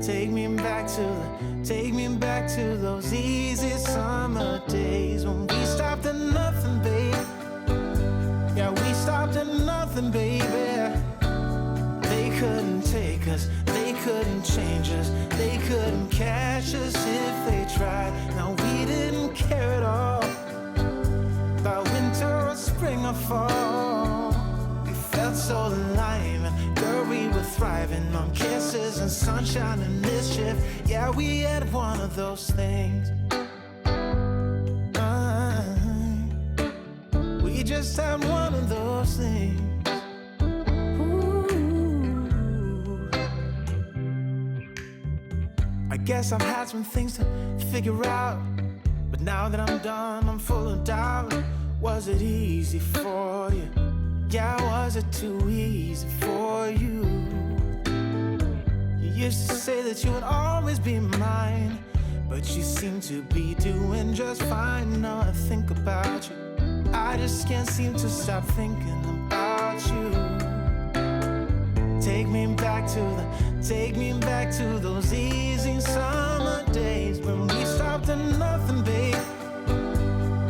Take me back to those easy summer days when we stopped at nothing, babe. Yeah, we stopped at nothing, baby. They couldn't take us, they couldn't change us, they couldn't catch us if they tried. Now we didn't care at all about winter or spring or fall. We felt so alive, and girl, we were thriving on kisses and sunshine and mischief. Yeah, we had one of those things. We just had one of those things. I guess I've had some things to figure out, but now that I'm done, I'm full of doubt. Was it easy for you? Yeah, was it too easy for you? You used to say that you would always be mine, but you seem to be doing just fine. Now I think about you, I just can't seem to stop thinking about you. Take me back to those easy summer days when we stopped at nothing, babe.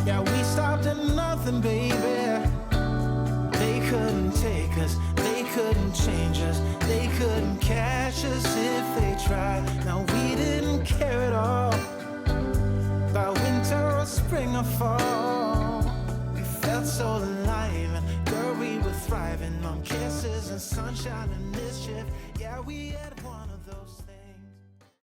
Yeah, we stopped at nothing, baby. They couldn't take us, they couldn't change us, they couldn't catch us if they tried. Now we didn't care at all about winter or spring or fall. We felt so alive, and girl, we were thriving on kisses and sunshine and mischief. Yeah, we had one.